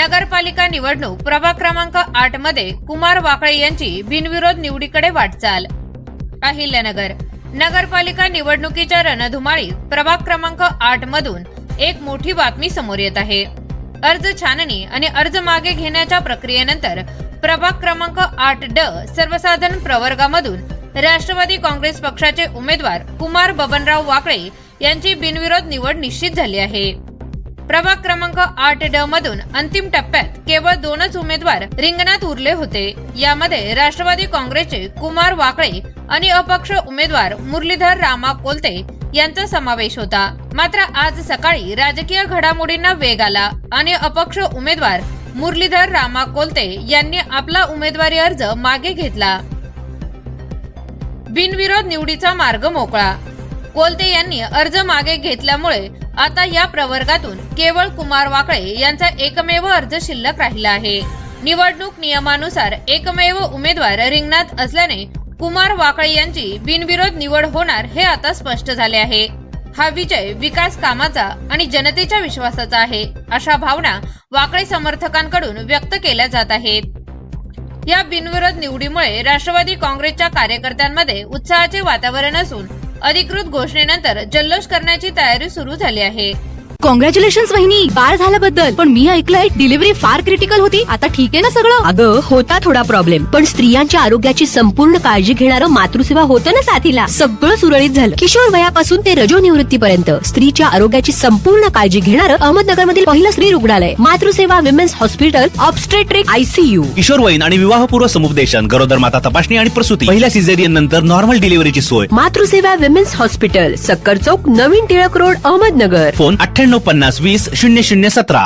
नगरपालिका निवडणूक प्रभाग क्रमांक 8 मध्ये कुमार वाकळे यांची बिनविरोध निवडीकडे वाटचाल। अहिल्यानगर नगरपालिका निवडणुकीच्या रणधुमाळीत प्रभाग क्रमांक 8 मधून एक मोठी बातमी समोर येत आहे। अर्ज छाननी आणि अर्ज मागे घेण्याच्या प्रक्रियेनंतर प्रभाग क्रमांक 8D सर्वसाधारण प्रवर्गामधून राष्ट्रवादी काँग्रेस पक्षाचे उमेदवार कुमार बबनराव वाकळे यांची बिनविरोध निवड निश्चित झाली आहे। प्रभाग क्रमांक 8D मधून अंतिम टप्प्यात केवळ 2च उमेदवार रिंगणात उरले होते। यामध्ये राष्ट्रवादी काँग्रेसचे कुमार वाकळे आणि अपक्ष उमेदवार मुरलीधर रामा कोलते यांचा समावेश होता। मात्र आज सकाळी राजकीय घडामोडींना वेग आला आणि अपक्ष उमेदवार मुरलीधर रामा कोलते यांनी आपला उमेदवारी अर्ज मागे घेतला। बिनविरोध निवडीचा मार्ग मोकळा। कोलते यांनी अर्ज मागे घेतल्यामुळे आता या प्रवर्गातून केवळ कुमार वाकळे यांचा एकमेव अर्ज शिल्लक राहिला आहे। निवडणूक नियमानुसार एकमेव उमेदवार रिंगणात असल्याने कुमार वाकळे यांची बिनविरोध निवड होणार हे आता स्पष्ट झाले आहे। हा विजय विकास कामाचा आणि जनतेच्या विश्वासाचा आहे, अशा भावना वाकळे समर्थकांकडून व्यक्त केल्या जात आहेत। या बिनविरोध निवडीमुळे राष्ट्रवादी काँग्रेसच्या कार्यकर्त्यांमध्ये उत्साहाचे वातावरण असून अधिकृत घोषणेनंतर जल्लोष करण्याची तयारी सुरू झाली आहे। कॉंग्रॅच्युलेशन्स वहिनी, बाळ झाल्याबद्दल। पण मी ऐकलंय डिलिव्हरी फार क्रिटिकल होती, आता ठीक आहे ना सगळं? अगं होता थोडा प्रॉब्लेम, पण स्त्रियांच्या आरोग्याची संपूर्ण काळजी घेणारं मातृसेवा होतं ना साथीला। सगळं सुरळीत झालं। किशोर वयापासून ते रजोनिवृत्तीपर्यंत स्त्रीच्या आरोग्याची संपूर्ण काळजी घेणारं अहमदनगरमधील पहिलं स्त्री रुग्णालय Matruseva women's hospital obstetric ICU। किशोरवयीन आणि विवाहपूर्व समुपदेशन, गरोदर माता तपासणी आणि प्रसूती, पहिल्या सिझेरियन नंतर नॉर्मल डिलिव्हरीची सोय। मातृसेवा विमेन्स हॉस्पिटल, सक्कर चौक, नवीन टिळक रोड, अहमदनगर। फोन 9850 20 0017।